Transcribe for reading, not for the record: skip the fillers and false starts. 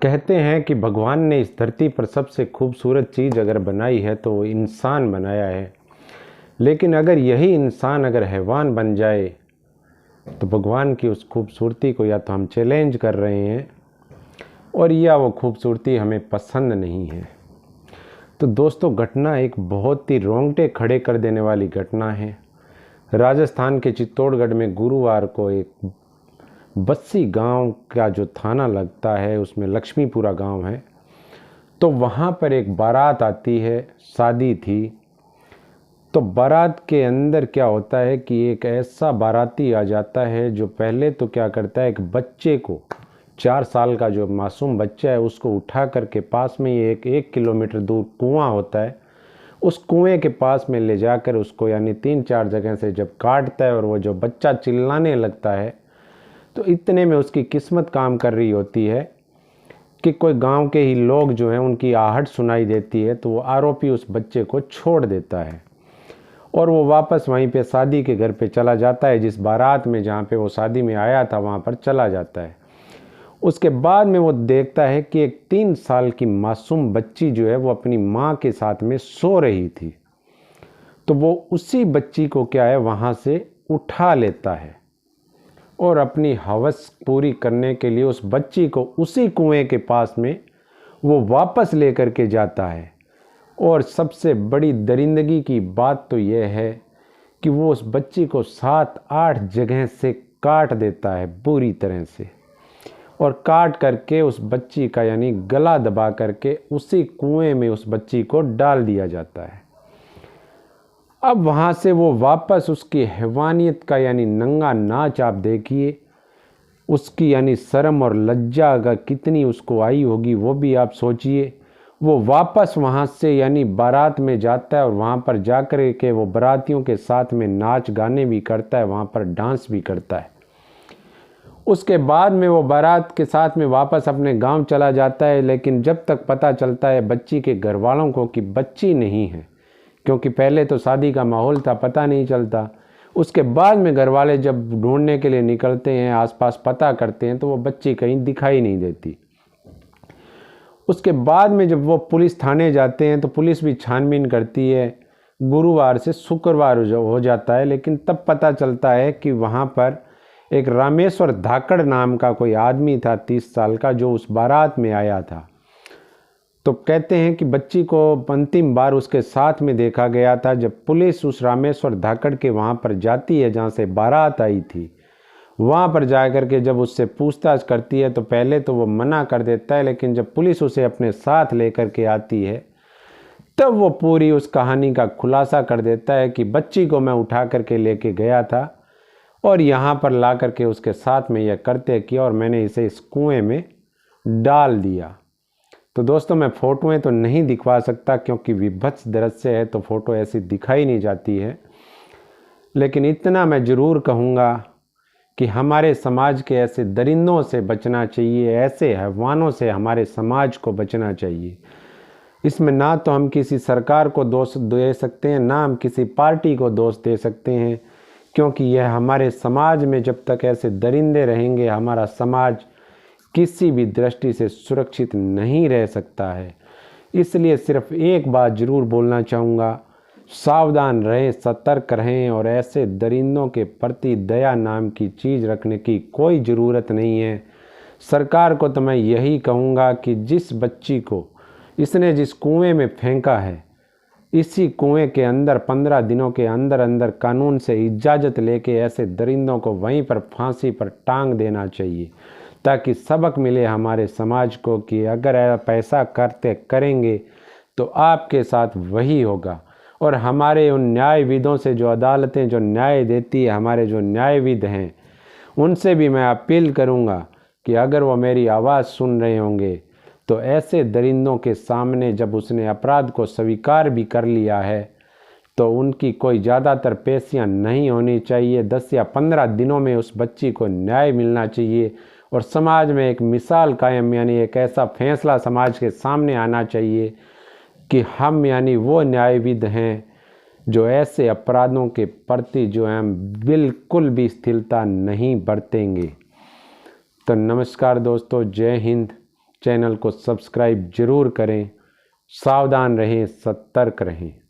कहते हैं कि भगवान ने इस धरती पर सबसे खूबसूरत चीज़ अगर बनाई है तो वो इंसान बनाया है। लेकिन अगर यही इंसान अगर हैवान बन जाए तो भगवान की उस खूबसूरती को या तो हम चैलेंज कर रहे हैं और या वो खूबसूरती हमें पसंद नहीं है। तो दोस्तों, घटना एक बहुत ही रोंगटे खड़े कर देने वाली घटना है। राजस्थान के चित्तौड़गढ़ में गुरुवार को एक बस्सी गांव का जो थाना लगता है उसमें लक्ष्मीपुरा गांव है, तो वहाँ पर एक बारात आती है। शादी थी। तो बारात के अंदर क्या होता है कि एक ऐसा बाराती आ जाता है जो पहले तो क्या करता है, एक बच्चे को 4 साल का जो मासूम बच्चा है उसको उठा करके पास में ही एक किलोमीटर दूर कुआं होता है, उस कुएं के पास में ले जाकर उसको यानी 3-4 जगह से जब काटता है और वो जो बच्चा चिल्लाने लगता है तो इतने में उसकी किस्मत काम कर रही होती है कि कोई गांव के ही लोग जो हैं उनकी आहट सुनाई देती है, तो वो आरोपी उस बच्चे को छोड़ देता है और वो वापस वहीं पे शादी के घर पे चला जाता है, जिस बारात में जहाँ पे वो शादी में आया था वहाँ पर चला जाता है। उसके बाद में वो देखता है कि एक 3 साल की मासूम बच्ची जो है वो अपनी माँ के साथ में सो रही थी। तो वो उसी बच्ची को क्या है वहाँ से उठा लेता है और अपनी हवस पूरी करने के लिए उस बच्ची को उसी कुएं के पास में वो वापस लेकर के जाता है। और सबसे बड़ी दरिंदगी की बात तो यह है कि वो उस बच्ची को 7-8 जगह से काट देता है बुरी तरह से, और काट करके उस बच्ची का यानी गला दबा करके उसी कुएं में उस बच्ची को डाल दिया जाता है। अब वहाँ से वो वापस उसकी हैवानियत का यानी नंगा नाच आप देखिए, उसकी यानी शर्म और लज्जा का कितनी उसको आई होगी वो भी आप सोचिए। वो वापस वहाँ से यानी बारात में जाता है और वहाँ पर जाकर के वो बारातियों के साथ में नाच गाने भी करता है, वहाँ पर डांस भी करता है। उसके बाद में वो बारात के साथ में वापस अपने गांव चला जाता है, लेकिन जब तक पता चलता है बच्ची के घर वालों को कि बच्ची नहीं है, क्योंकि पहले तो शादी का माहौल था, पता नहीं चलता। उसके बाद में घर वाले जब ढूंढने के लिए निकलते हैं, आसपास पता करते हैं, तो वो बच्ची कहीं दिखाई नहीं देती। उसके बाद में जब वो पुलिस थाने जाते हैं तो पुलिस भी छानबीन करती है। गुरुवार से शुक्रवार हो जाता है, लेकिन तब पता चलता है कि वहाँ पर एक रामेश्वर धाकड़ नाम का कोई आदमी था 30 साल का, जो उस बारात में आया था। तो कहते हैं कि बच्ची को अंतिम बार उसके साथ में देखा गया था जब पुलिस उस रामेश्वर धाकड़ के वहाँ पर जाती है जहाँ से बारात आई थी। वहाँ पर जा कर के जब उससे पूछताछ करती है तो पहले तो वो मना कर देता है, लेकिन जब पुलिस उसे अपने साथ लेकर के आती है तब वो पूरी उस कहानी का खुलासा कर देता है कि बच्ची को मैं उठा करके लेके गया था और यहाँ पर ला करके उसके साथ में यह करते किया और मैंने इसे इस कुएं में डाल दिया। तो दोस्तों, मैं फ़ोटोएं तो नहीं दिखवा सकता क्योंकि विभत्स दृश्य है, तो फ़ोटो ऐसी दिखाई नहीं जाती है, लेकिन इतना मैं ज़रूर कहूँगा कि हमारे समाज के ऐसे दरिंदों से बचना चाहिए, ऐसे हैवानों से हमारे समाज को बचना चाहिए। इसमें ना तो हम किसी सरकार को दोष दे सकते हैं, ना हम किसी पार्टी को दोष दे सकते हैं, क्योंकि यह हमारे समाज में जब तक ऐसे दरिंदे रहेंगे हमारा समाज किसी भी दृष्टि से सुरक्षित नहीं रह सकता है। इसलिए सिर्फ एक बात ज़रूर बोलना चाहूँगा, सावधान रहें, सतर्क रहें और ऐसे दरिंदों के प्रति दया नाम की चीज़ रखने की कोई ज़रूरत नहीं है। सरकार को तो मैं यही कहूँगा कि जिस बच्ची को इसने जिस कुएं में फेंका है, इसी कुएं के अंदर 15 दिनों के अंदर अंदर कानून से इजाज़त लेके ऐसे दरिंदों को वहीं पर फांसी पर टांग देना चाहिए, ताकि सबक मिले हमारे समाज को कि अगर पैसा करेंगे तो आपके साथ वही होगा। और हमारे उन न्यायविदों से, जो अदालतें जो न्याय देती है, हमारे जो न्यायविद हैं, उनसे भी मैं अपील करूंगा कि अगर वो मेरी आवाज़ सुन रहे होंगे तो ऐसे दरिंदों के सामने जब उसने अपराध को स्वीकार भी कर लिया है तो उनकी कोई ज़्यादातर पेशियां नहीं होनी चाहिए। 10 या 15 दिनों में उस बच्ची को न्याय मिलना चाहिए और समाज में एक मिसाल कायम यानी एक ऐसा फैसला समाज के सामने आना चाहिए कि हम यानी वो न्यायविद हैं जो ऐसे अपराधों के प्रति जो हम बिल्कुल भी स्थिरता नहीं बरतेंगे। तो नमस्कार दोस्तों, जय हिंद, चैनल को सब्सक्राइब जरूर करें। सावधान रहें, सतर्क रहें।